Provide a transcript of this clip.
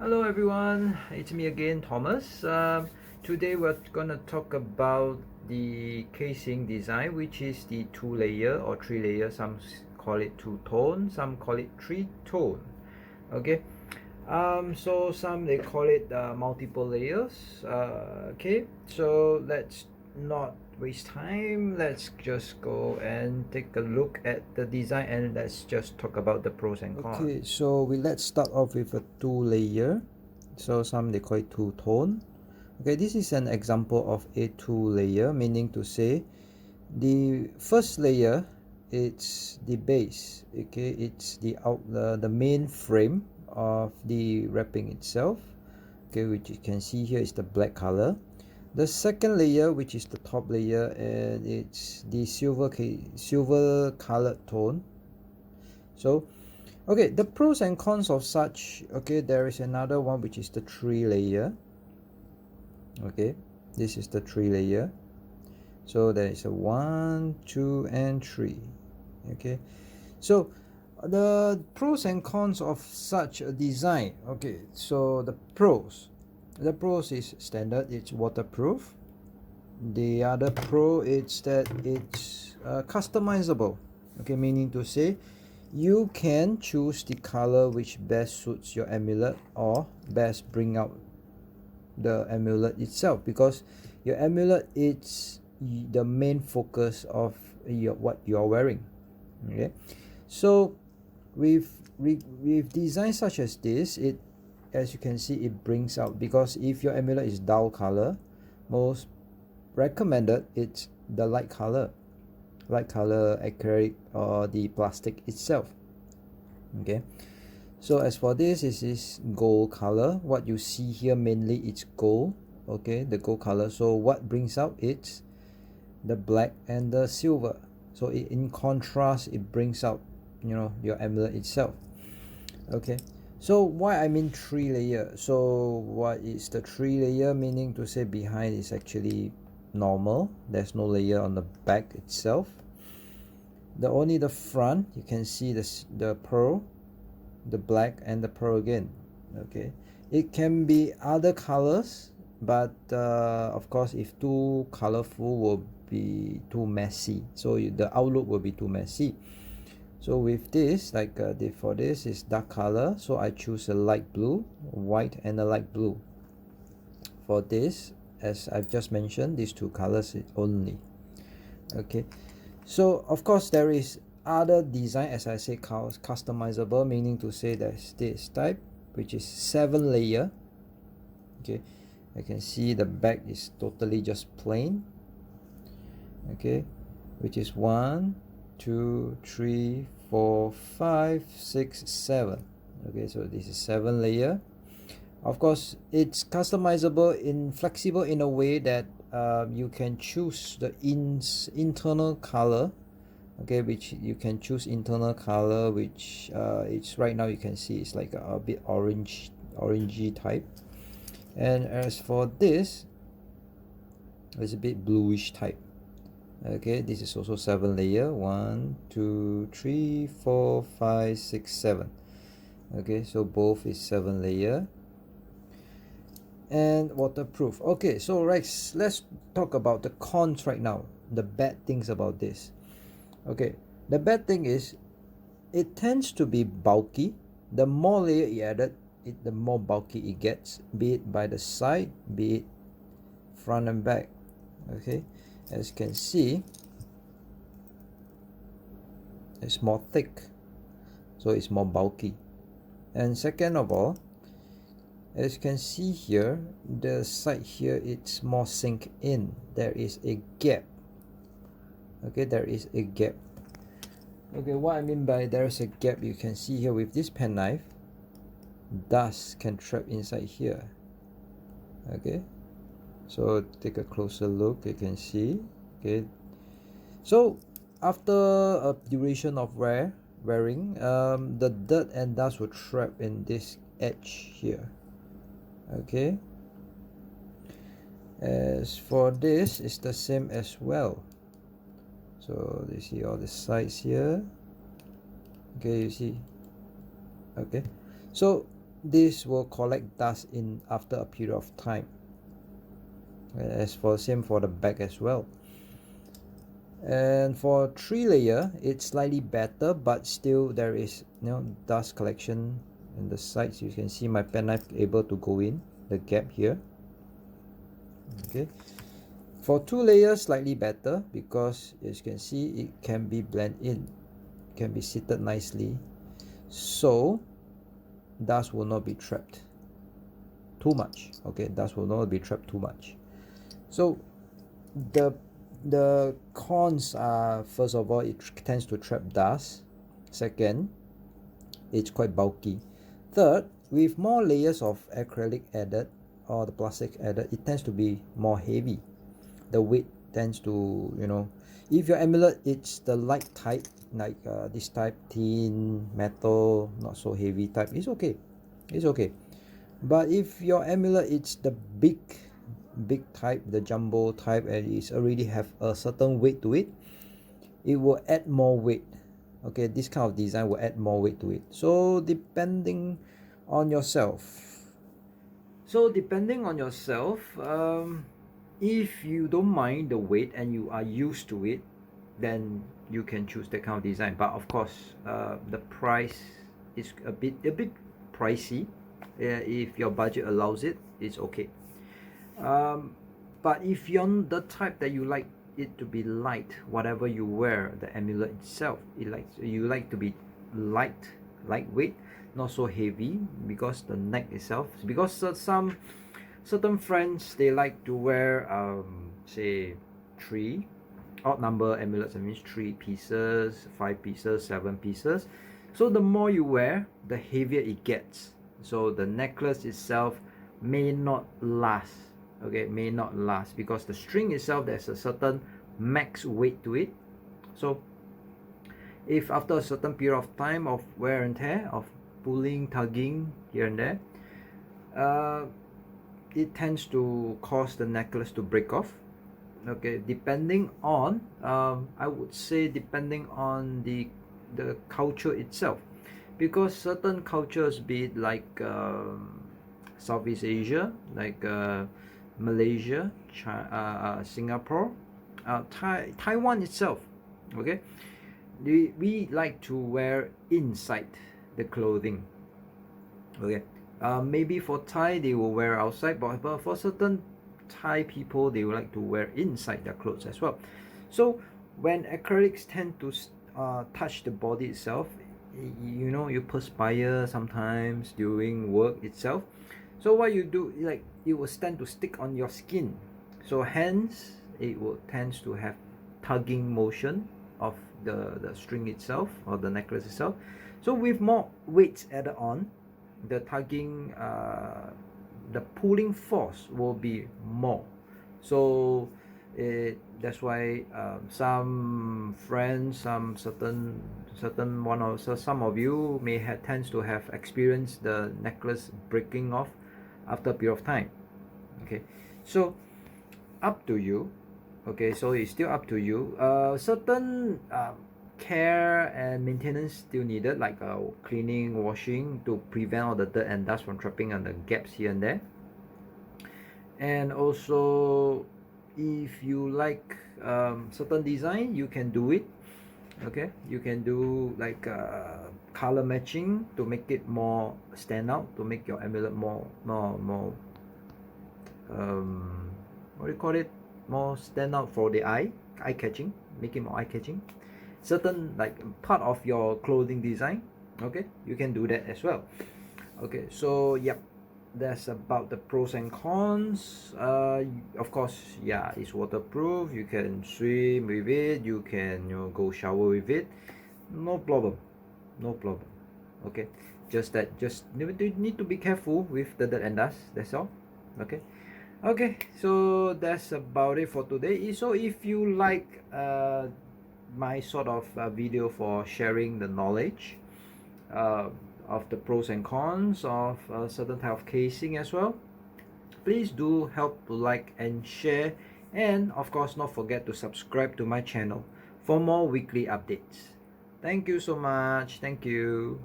Hello everyone, it's me again, Thomas. Today we're gonna talk about the casing design, which is the two-layer or three-layer. Some call it two-tone, some call it three-tone. Okay. So some they call it multiple layers. Okay. So let's not waste time. Let's just go and take a look at the design and let's just talk about the pros and cons. Okay, so let's start off with a two-layer. So some they call it two-tone. Okay, this is an example of a two-layer, meaning to say the first layer, it's the base. Okay, it's the main frame of the wrapping itself. Okay, which you can see here is the black color. The second layer, which is the top layer, and it's the silver colored tone. So okay, the pros and cons of such, okay, there is another one which is the three layer. Okay, this is the three layer. So there is a 1, 2 and 3. Okay, so the pros and cons of such a design. Okay, so the pros is standard, it's waterproof. The other pro is that it's customizable. Okay, meaning to say you can choose the color which best suits your amulet or best bring out the amulet itself, because your amulet is the main focus of what you are wearing. Okay, so with designs such as this, it, as you can see, it brings out, because if your amulet is dull color, most recommended it's the light color acrylic or the plastic itself. Okay, so as for this, is gold color. What you see here mainly it's gold. Okay, the gold color. So what brings out it's the black and the silver. So in contrast, it brings out, you know, your amulet itself. Okay, so why I mean three layer. So what is the three layer, meaning to say behind is actually normal, there's no layer on the back itself. Only the front you can see the pearl, the black and the pearl again. Okay, it can be other colors, but of course if too colorful will be too messy, so the outlook will be too messy. So with this, like for this is dark color, so I choose a light blue, white and a light blue. For this, as I've just mentioned, these two colors only. Okay, so of course there is other design, as I say, customizable, meaning to say there's this type which is 7 layer. Okay, I can see the back is totally just plain. Okay, which is 1, 2, 3, 4, 5, 6, 7. Okay, so this is 7 layer. Of course, it's customizable, flexible in a way that you can choose the internal color. Okay, which you can choose internal color, which it's right now you can see it's like a bit orangey type. And as for this, it's a bit bluish type. Okay, this is also 7 layer. 1, 2, 3, 4, 5, 6, 7. Okay, so both is 7 layer and waterproof. Okay, so right, let's talk about the cons right now, the bad things about this. Okay, the bad thing is it tends to be bulky. The more layer you added, the more bulky it gets, be it by the side, be it front and back. Okay, as you can see, it's more thick, so it's more bulky. And second of all, as you can see here, the side here, it's more sink in, there is a gap. Okay, there is a gap. Okay, what I mean by there's a gap, you can see here with this penknife, dust can trap inside here. Okay, so take a closer look, you can see. Okay, so after a duration of wearing, the dirt and dust will trap in this edge here. Okay, as for this, it's the same as well. So you see all the sides here. Okay, you see. Okay, so this will collect dust in after a period of time. As for same for the back as well. And for 3-layer, it's slightly better, but still there is dust collection in the sides. You can see my penknife able to go in the gap here. Okay, for 2 layers, slightly better, because as you can see, it can be blend in, can be seated nicely, so dust will not be trapped too much. Okay, dust will not be trapped too much. So the cons are, first of all, it tends to trap dust. Second, it's quite bulky. Third, with more layers of acrylic added or the plastic added, it tends to be more heavy. The weight tends to, if your amulet it's the light type, like this type, tin, metal, not so heavy type, it's okay. It's okay. But if your amulet it's the big type, the jumbo type, and it's already have a certain weight to it, it will add more weight. Okay, this kind of design will add more weight to it. So depending on yourself. If you don't mind the weight and you are used to it, then you can choose that kind of design. But of course, the price is a bit pricey. If your budget allows it, it's okay. But if you're the type that you like it to be light, whatever you wear, the amulet itself, you like to be lightweight, not so heavy, because the neck itself, because some certain friends, they like to wear say 3 odd number amulets. That means 3 pieces, 5 pieces, 7 pieces. So the more you wear, the heavier it gets. So the necklace itself may not last. Okay, may not last, because the string itself, there's a certain max weight to it. So if after a certain period of time of wear and tear, of pulling, tugging here and there, it tends to cause the necklace to break off. Okay, depending on I would say, depending on the culture itself, because certain cultures, be it like Southeast Asia, like Malaysia, Singapore, Taiwan itself, okay, we like to wear inside the clothing. Okay, maybe for Thai they will wear outside, but for certain Thai people, they would like to wear inside their clothes as well. So when acrylics tend to touch the body itself, you perspire sometimes during work itself. So what you do, like, it will tend to stick on your skin, so hence it will tends to have tugging motion of the string itself, or the necklace itself. So with more weights added on, the tugging, the pulling force will be more. So that's why some friends, some one of so some of you may have tends to have experienced the necklace breaking off after a period of time. Okay, so up to you. Okay, so it's still up to you. Certain care and maintenance still needed, like cleaning, washing, to prevent all the dirt and dust from trapping on the gaps here and there. And also, if you like certain design, you can do it. Okay, you can do like color matching to make it more stand out, to make your amulet more what do you call it, more stand out for the eye catching, make it more eye catching, certain like part of your clothing design. Okay, you can do that as well. Okay, so yep, that's about the pros and cons. Of course, yeah, it's waterproof, you can swim with it, you can go shower with it, no problem, no problem. Okay, just need to be careful with the dirt and dust, that's all. Okay. Okay, so that's about it for today. So if you like my sort of video for sharing the knowledge uh, of the pros and cons of a certain type of casing as well, please do help to like and share, and of course not forget to subscribe to my channel for more weekly updates. Thank you so much. Thank you.